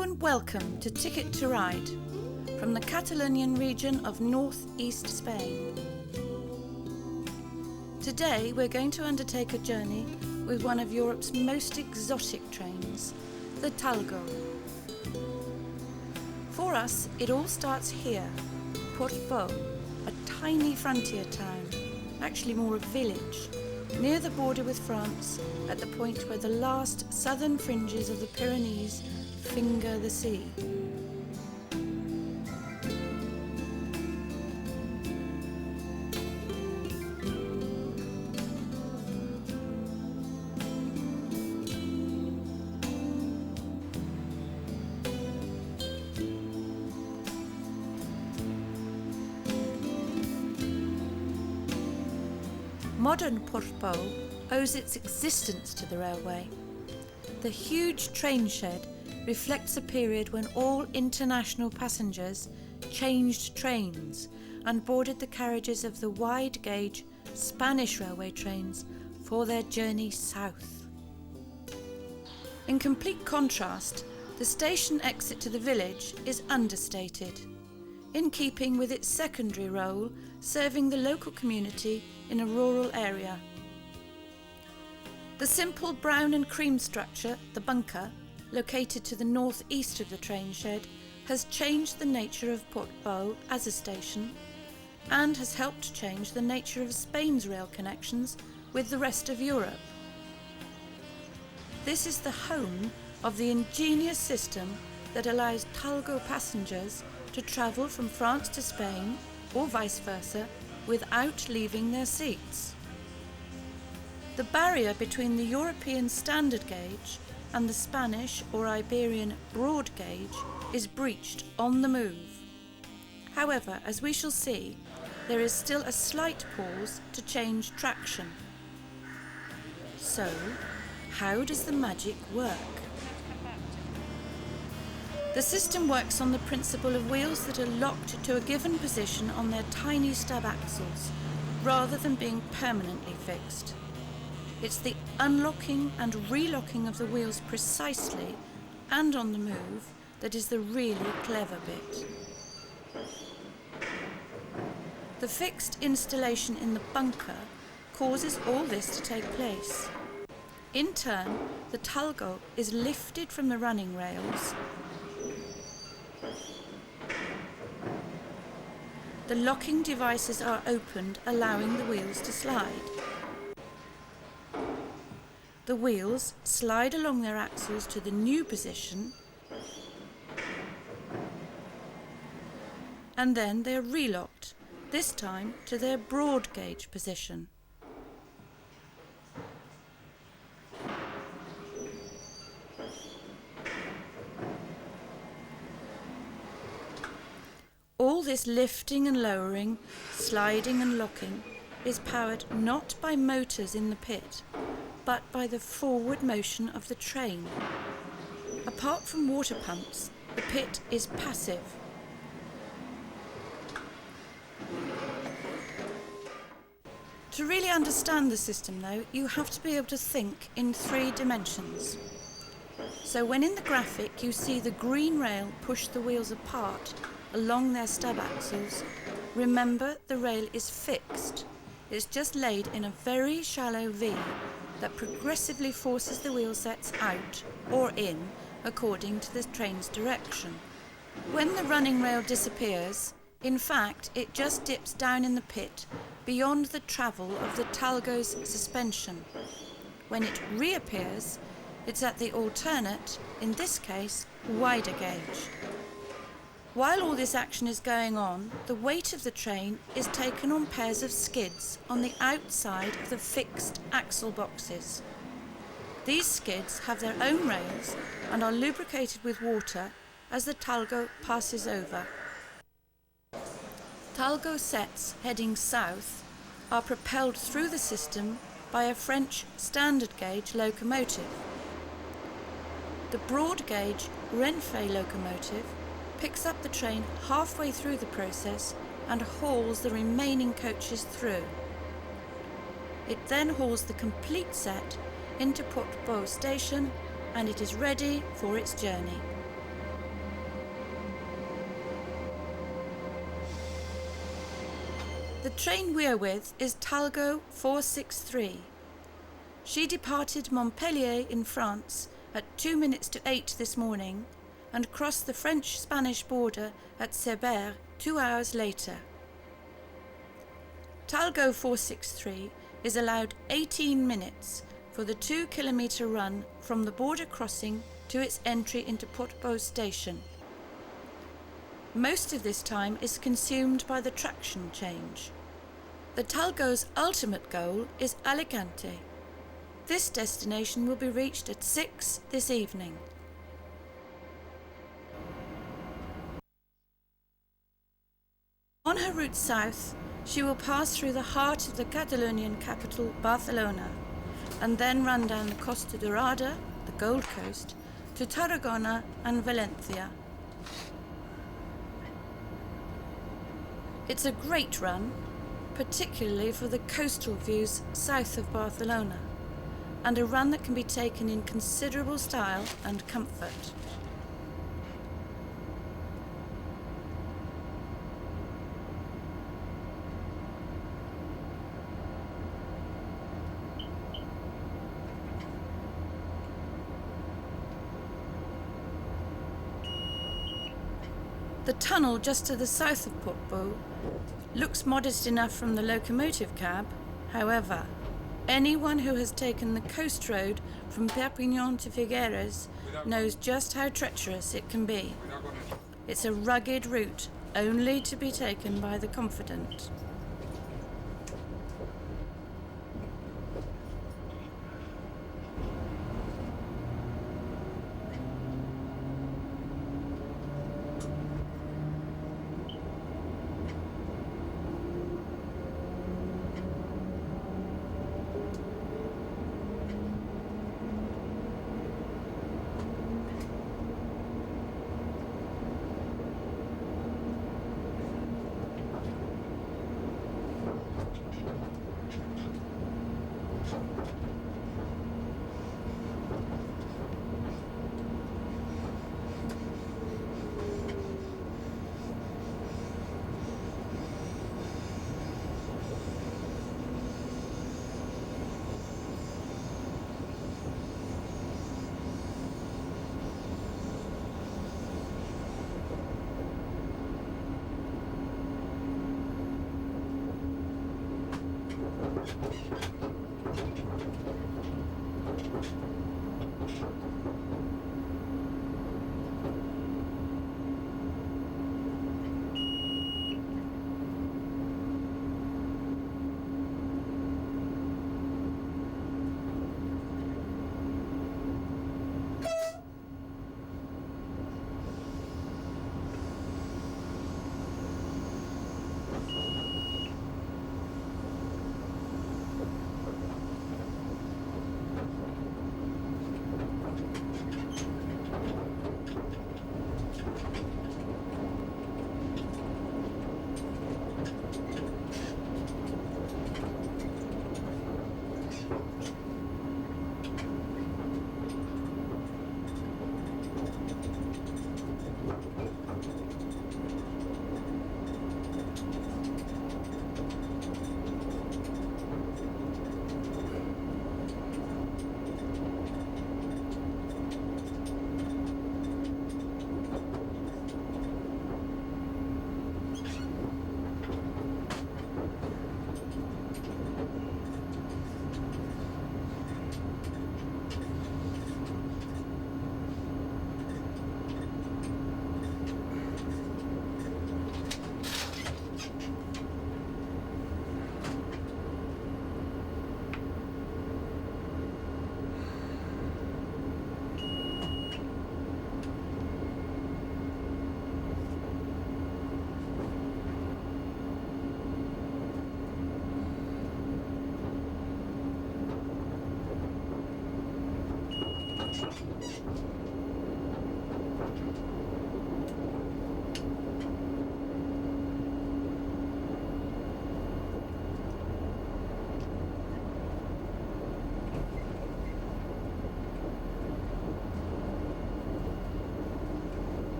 Hello and welcome to Ticket to Ride from the Catalonian region of northeast Spain. Today we're going to undertake a journey with one of Europe's most exotic trains, the Talgo. For us, it all starts here, Portbou, a tiny frontier town, actually more a village, near the border with France, at the point where the last southern fringes of the Pyrenees finger the sea. Modern Portbou owes its existence to the railway. The huge train shed reflects a period when all international passengers changed trains and boarded the carriages of the wide-gauge Spanish railway trains for their journey south. In complete contrast, the station exit to the village is understated, in keeping with its secondary role serving the local community in a rural area. The simple brown and cream structure, the bunker, located to the northeast of the train shed, has changed the nature of Portbou as a station and has helped change the nature of Spain's rail connections with the rest of Europe. This is the home of the ingenious system that allows Talgo passengers to travel from France to Spain, or vice versa, without leaving their seats. The barrier between the European standard gauge and the Spanish or Iberian broad gauge is breached on the move. However, as we shall see, there is still a slight pause to change traction. So, how does the magic work? The system works on the principle of wheels that are locked to a given position on their tiny stub axles, rather than being permanently fixed. It's the unlocking and relocking of the wheels precisely and on the move that is the really clever bit. The fixed installation in the bunker causes all this to take place. In turn, the Talgo is lifted from the running rails. The locking devices are opened, allowing the wheels to slide. The wheels slide along their axles to the new position, and then they are relocked, this time to their broad gauge position. All this lifting and lowering, sliding and locking is powered not by motors in the pit, but by the forward motion of the train. Apart from water pumps, the pit is passive. To really understand the system though, you have to be able to think in 3 dimensions. So when in the graphic you see the green rail push the wheels apart along their stub axles, remember the rail is fixed. It's just laid in a very shallow V that progressively forces the wheel sets out or in according to the train's direction. When the running rail disappears, in fact it just dips down in the pit beyond the travel of the Talgo's suspension. When it reappears, it's at the alternate, in this case, wider gauge. While all this action is going on, the weight of the train is taken on pairs of skids on the outside of the fixed axle boxes. These skids have their own rails and are lubricated with water as the Talgo passes over. Talgo sets heading south are propelled through the system by a French standard gauge locomotive. The broad gauge Renfe locomotive picks up the train halfway through the process and hauls the remaining coaches through. It then hauls the complete set into Portbou station and it is ready for its journey. The train we're with is Talgo 463. She departed Montpellier in France at 2 minutes to 8 this morning and crossed the French-Spanish border at Cerbère 2 hours later. Talgo 463 is allowed 18 minutes for the 2-kilometre run from the border crossing to its entry into Portbou station. Most of this time is consumed by the traction change. The Talgo's ultimate goal is Alicante. This destination will be reached at 6 this evening. On her route south, she will pass through the heart of the Catalonian capital, Barcelona, and then run down the Costa Dorada, the Gold Coast, to Tarragona and Valencia. It's a great run, particularly for the coastal views south of Barcelona, and a run that can be taken in considerable style and comfort. The tunnel just to the south of Portbou looks modest enough from the locomotive cab. However, anyone who has taken the coast road from Perpignan to Figueres knows just how treacherous it can be. It's a rugged route only to be taken by the confident.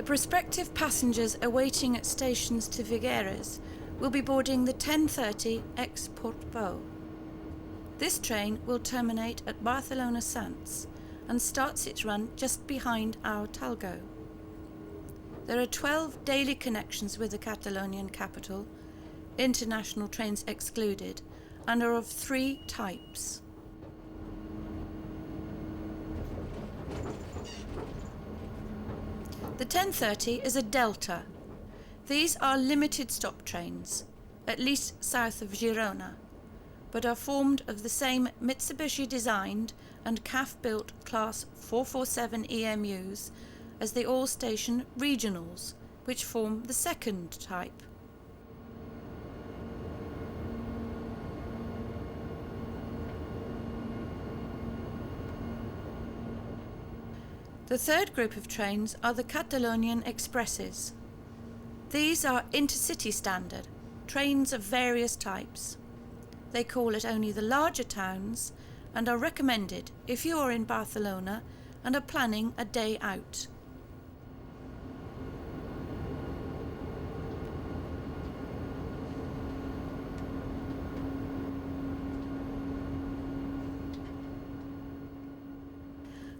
prospective passengers awaiting at stations to Figueres will be boarding the 10:30 ex-Portbou. This train will terminate at Barcelona Sants and starts its run just behind our Talgo. There are 12 daily connections with the Catalonian capital, international trains excluded, and are of 3 types. The 10:30 is a Delta. These are limited stop trains, at least south of Girona, but are formed of the same Mitsubishi designed and CAF built Class 447 EMUs as the all-station regionals, which form the second type. The third group of trains are the Catalonian Expresses. These are intercity standard, trains of various types. They call at only the larger towns and are recommended if you are in Barcelona and are planning a day out.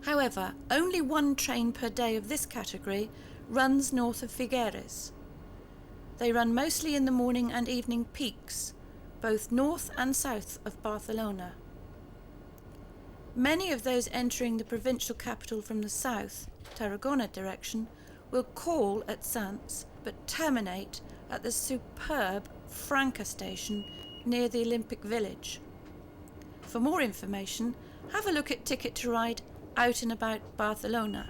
However, only 1 train per day of this category runs north of Figueres. They run mostly in the morning and evening peaks, both north and south of Barcelona. Many of those entering the provincial capital from the south, Tarragona direction, will call at Sants but terminate at the superb Franca station near the Olympic Village. For more information, have a look at Ticket to Ride out and about Barcelona.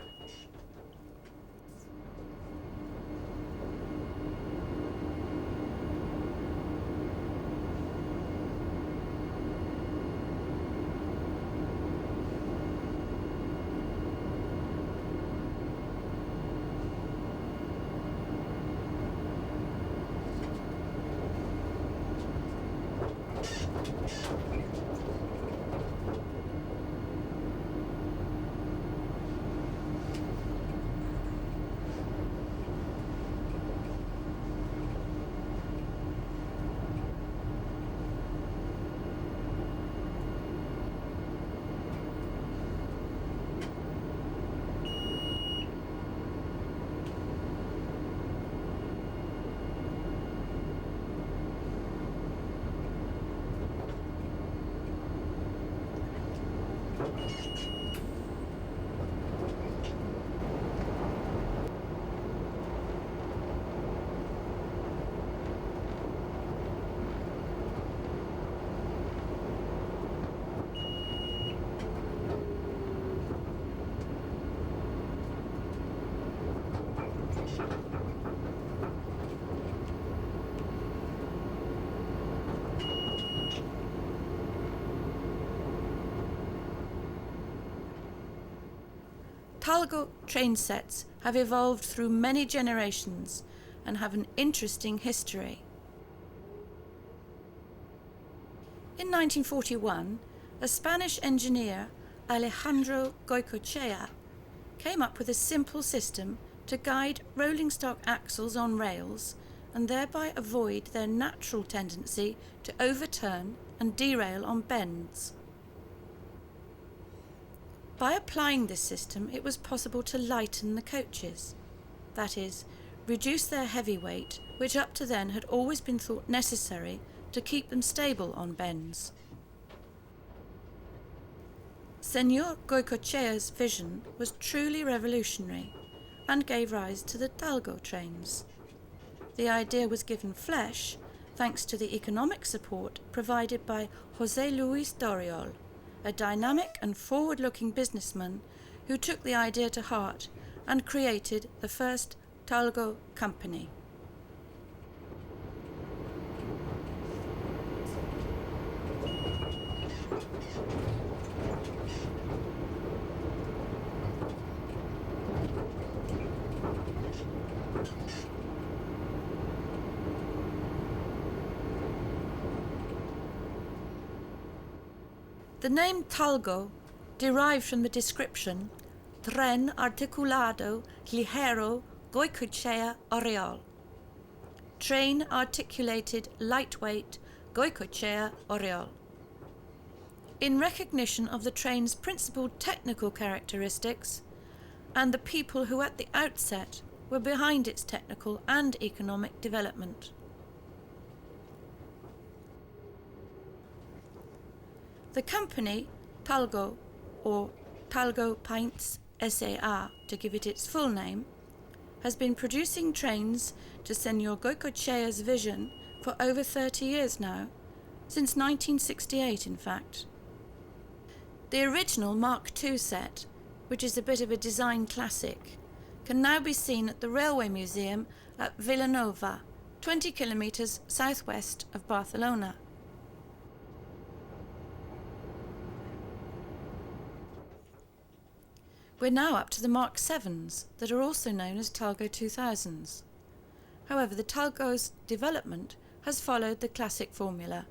Talgo train sets have evolved through many generations and have an interesting history. In 1941, a Spanish engineer, Alejandro Goicoechea, came up with a simple system to guide rolling stock axles on rails and thereby avoid their natural tendency to overturn and derail on bends. By applying this system, it was possible to lighten the coaches, that is, reduce their heavy weight, which up to then had always been thought necessary to keep them stable on bends. Senor Goicoechea's vision was truly revolutionary and gave rise to the Talgo trains. The idea was given flesh thanks to the economic support provided by José Luis Doriol, a dynamic and forward-looking businessman who took the idea to heart and created the first Talgo company. The name Talgo derived from the description tren articulado ligero Goicoechea Oriol. Train articulated lightweight Goicoechea Oriol. In recognition of the train's principal technical characteristics and the people who at the outset were behind its technical and economic development. The company, Talgo, or Talgo Paints S.A.R. to give it its full name, has been producing trains to Senor Goicoechea's vision for over 30 years now, since 1968 in fact. The original Mark II set, which is a bit of a design classic, can now be seen at the Railway Museum at Vilanova, 20 kilometres southwest of Barcelona. We're now up to the Mark VIIs that are also known as Talgo 2000s. However, the Talgo's development has followed the classic formula: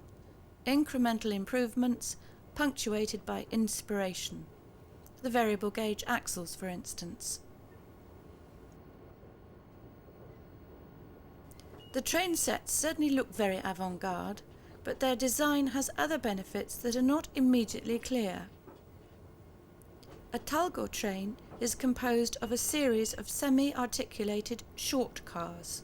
incremental improvements punctuated by inspiration. The variable gauge axles, for instance. The train sets certainly look very avant-garde, but their design has other benefits that are not immediately clear. A Talgo train is composed of a series of semi-articulated short cars.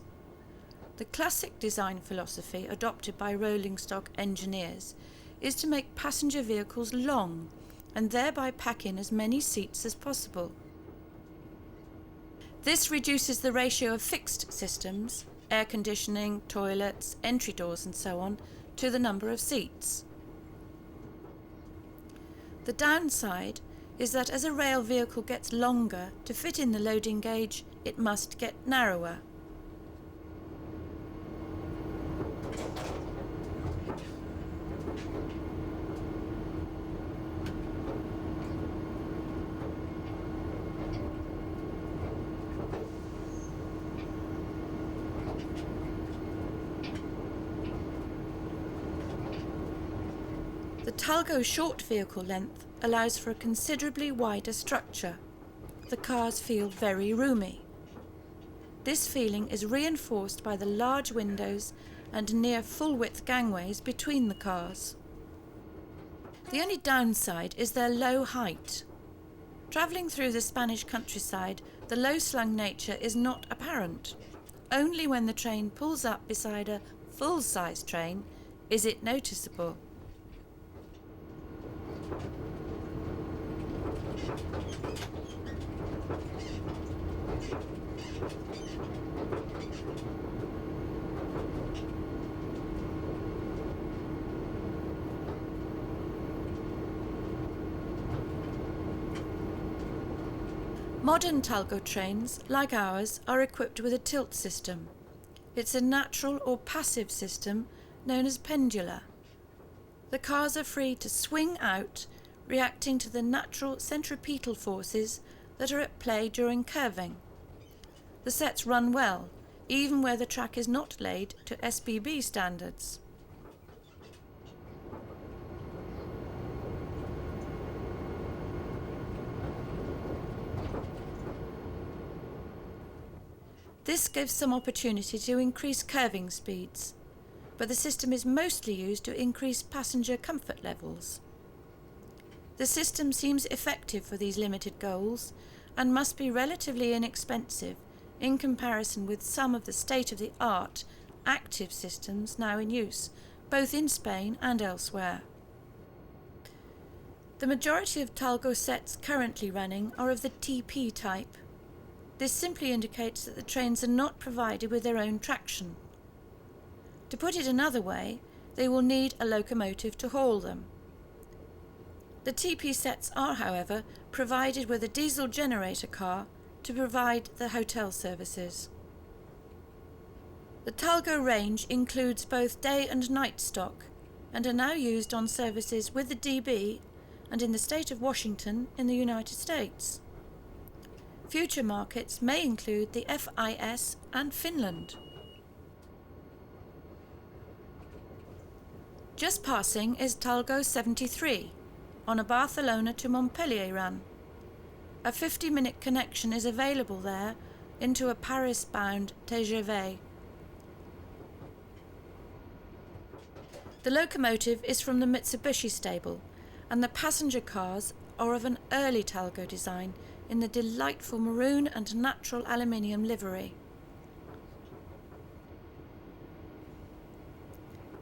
The classic design philosophy adopted by rolling stock engineers is to make passenger vehicles long and thereby pack in as many seats as possible. This reduces the ratio of fixed systems, air conditioning, toilets, entry doors and so on, to the number of seats. The downside is that as a rail vehicle gets longer, to fit in the loading gauge, it must get narrower. The Talgo short vehicle length allows for a considerably wider structure. The cars feel very roomy. This feeling is reinforced by the large windows and near full-width gangways between the cars. The only downside is their low height. Travelling through the Spanish countryside, the low-slung nature is not apparent. Only when the train pulls up beside a full-size train is it noticeable. Modern Talgo trains, like ours, are equipped with a tilt system. It's a natural or passive system known as pendular. The cars are free to swing out, reacting to the natural centripetal forces that are at play during curving. The sets run well, even where the track is not laid to SBB standards. This gives some opportunity to increase curving speeds, but the system is mostly used to increase passenger comfort levels. The system seems effective for these limited goals and must be relatively inexpensive in comparison with some of the state-of-the-art active systems now in use, both in Spain and elsewhere. The majority of Talgo sets currently running are of the TP type. This simply indicates that the trains are not provided with their own traction. To put it another way, they will need a locomotive to haul them. The TP sets are, however, provided with a diesel generator car to provide the hotel services. The Talgo range includes both day and night stock and are now used on services with the DB and in the state of Washington in the United States. Future markets may include the FIS and Finland. Just passing is Talgo 73 on a Barcelona to Montpellier run. A 50-minute connection is available there into a Paris-bound TGV. The locomotive is from the Mitsubishi stable, and the passenger cars are of an early Talgo design in the delightful maroon and natural aluminium livery.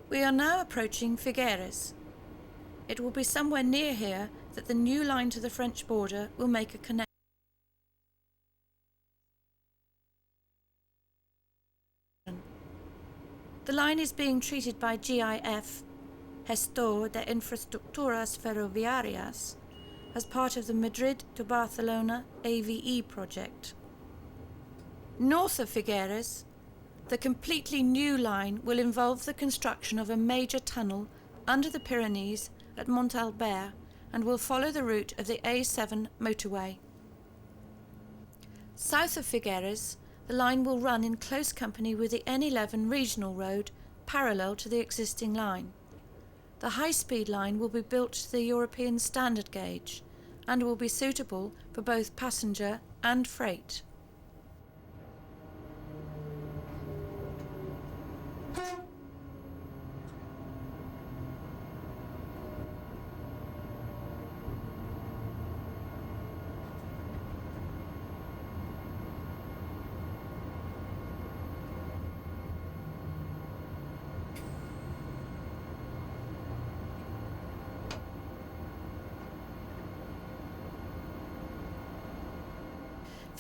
We are now approaching Figueres. It will be somewhere near here that the new line to the French border will make a connection. The line is being treated by GIF, Gestor de Infraestructuras Ferroviarias, as part of the Madrid to Barcelona AVE project. North of Figueres, the completely new line will involve the construction of a major tunnel under the Pyrenees at Montalbert and will follow the route of the A7 motorway. South of Figueres, the line will run in close company with the N11 regional road parallel to the existing line. The high-speed line will be built to the European standard gauge and will be suitable for both passenger and freight.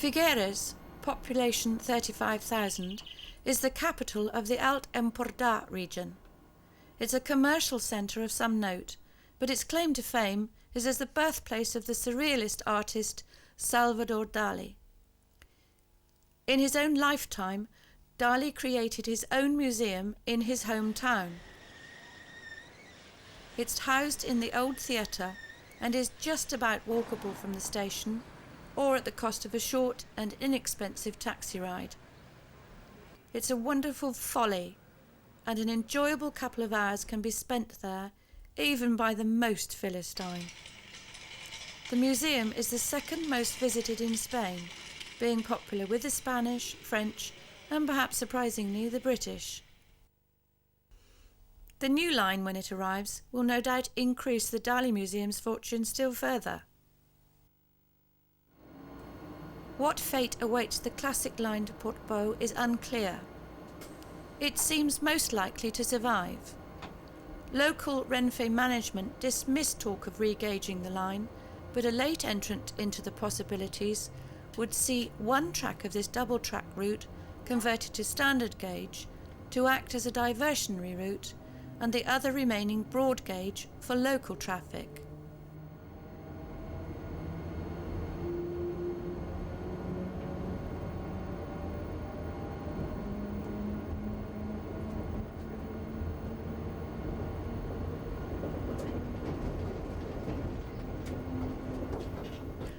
Figueres, population 35,000, is the capital of the Alt Empordà region. It's a commercial centre of some note, but its claim to fame is as the birthplace of the surrealist artist Salvador Dali. In his own lifetime, Dali created his own museum in his hometown. It's housed in the old theatre and is just about walkable from the station, or at the cost of a short and inexpensive taxi ride. It's a wonderful folly, and an enjoyable couple of hours can be spent there, even by the most Philistine. The museum is the second most visited in Spain, being popular with the Spanish, French, and perhaps surprisingly the British. The new line, when it arrives, will no doubt increase the Dali Museum's fortune still further. What fate awaits the classic line to Portbou is unclear. It seems most likely to survive. Local Renfe management dismissed talk of re-gauging the line, but a late entrant into the possibilities would see one track of this double-track route converted to standard gauge to act as a diversionary route, and the other remaining broad gauge for local traffic.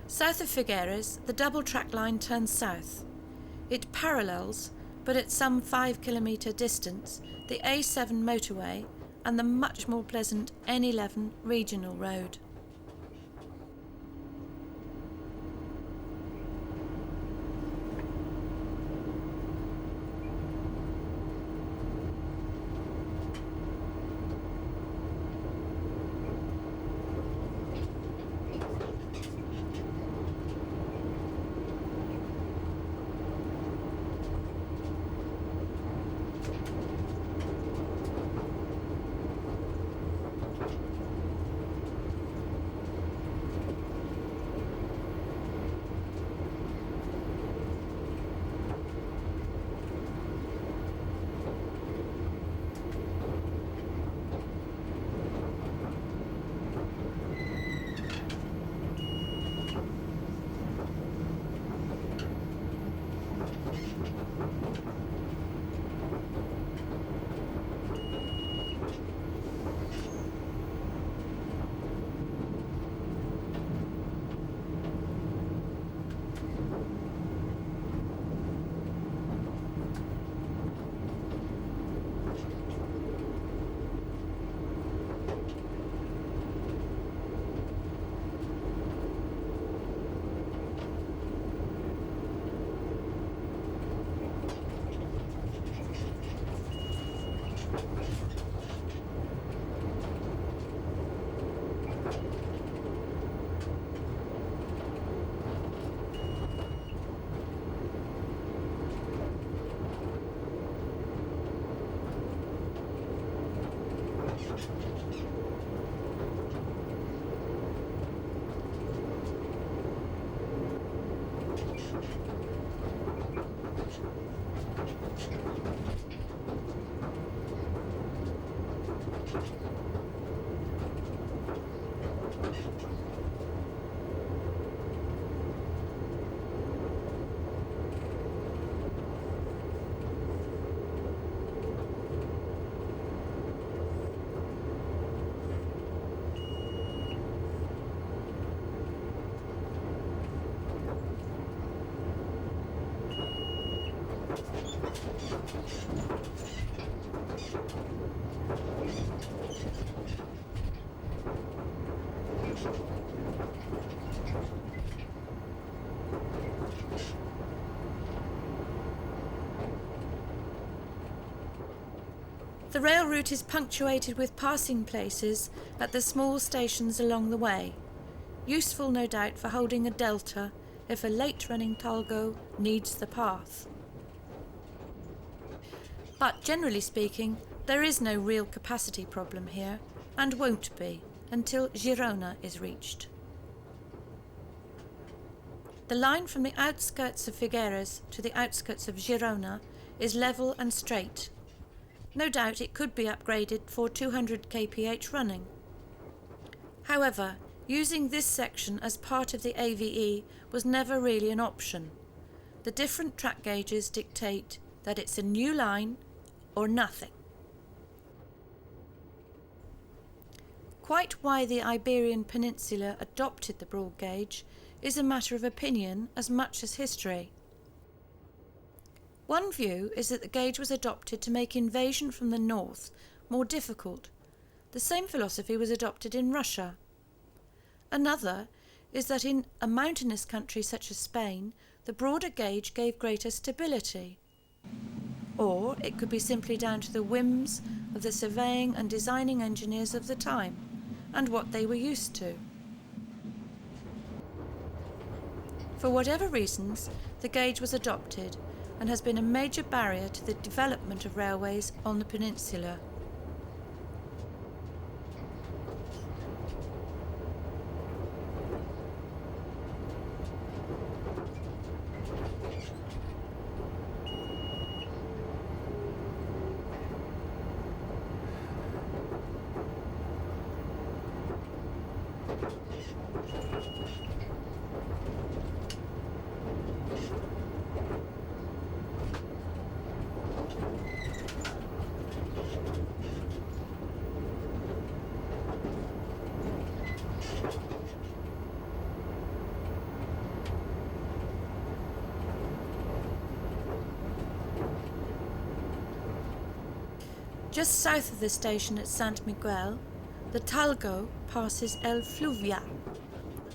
South of Figueres, the double-track line turns south. It parallels, but at some 5-kilometre distance, the A7 motorway and the much more pleasant N11 regional road. The rail route is punctuated with passing places at the small stations along the way, useful no doubt for holding a delta if a late-running Talgo needs the path. But generally speaking, there is no real capacity problem here, and won't be until Girona is reached. The line from the outskirts of Figueres to the outskirts of Girona is level and straight. No doubt it could be upgraded for 200 kph running. However, using this section as part of the AVE was never really an option. The different track gauges dictate that it's a new line or nothing. Quite why the Iberian Peninsula adopted the broad gauge is a matter of opinion as much as history. One view is that the gauge was adopted to make invasion from the north more difficult. The same philosophy was adopted in Russia. Another is that in a mountainous country such as Spain, the broader gauge gave greater stability. Or it could be simply down to the whims of the surveying and designing engineers of the time, and what they were used to. For whatever reasons, the gauge was adopted and has been a major barrier to the development of railways on the peninsula. Just south of the station at Sant Miguel, the Talgo passes El Fluvià.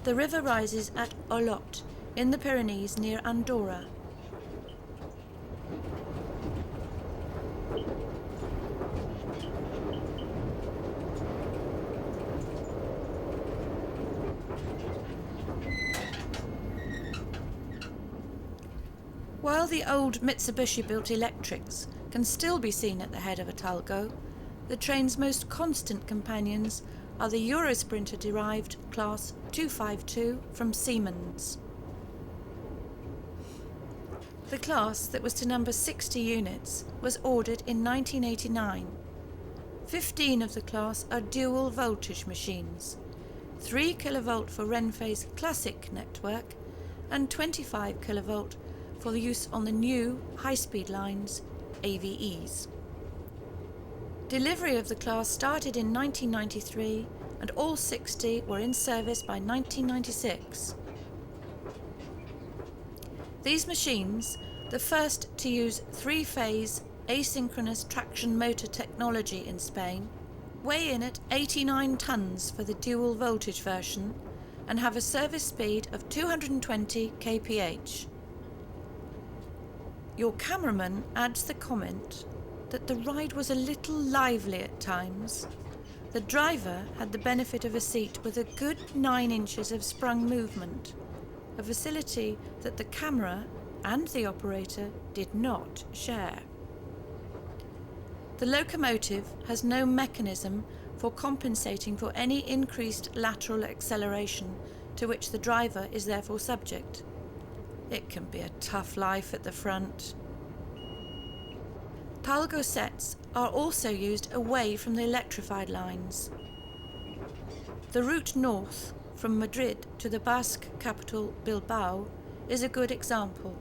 The river rises at Olot, in the Pyrenees near Andorra. While the old Mitsubishi-built electrics can still be seen at the head of a Talgo, the train's most constant companions are the Eurosprinter-derived Class 252 from Siemens. The class that was to number 60 units was ordered in 1989. 15 of the class are dual voltage machines, 3 kV for Renfe's classic network and 25 kV for the use on the new high-speed lines, AVEs. Delivery of the class started in 1993 and all 60 were in service by 1996. These machines, the first to use 3-phase asynchronous traction motor technology in Spain, weigh in at 89 tonnes for the dual voltage version and have a service speed of 220 kph. Your cameraman adds the comment that the ride was a little lively at times. The driver had the benefit of a seat with a good 9 inches of sprung movement, a facility that the camera and the operator did not share. The locomotive has no mechanism for compensating for any increased lateral acceleration to which the driver is therefore subject. It can be a tough life at the front. Talgo sets are also used away from the electrified lines. The route north from Madrid to the Basque capital Bilbao is a good example.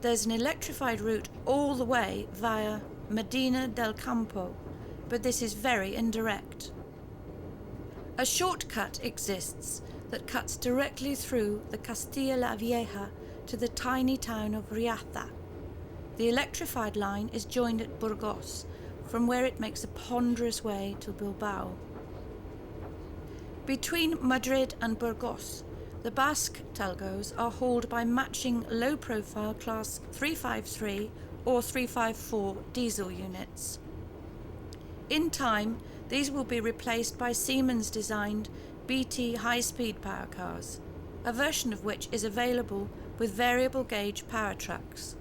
There's an electrified route all the way via Medina del Campo, but this is very indirect. A shortcut exists that cuts directly through the Castilla la Vieja to the tiny town of Riaza. The electrified line is joined at Burgos, from where it makes a ponderous way to Bilbao. Between Madrid and Burgos, the Basque Talgos are hauled by matching low-profile Class 353 or 354 diesel units. In time, these will be replaced by Siemens-designed BT high-speed power cars, a version of which is available with variable gauge power trucks.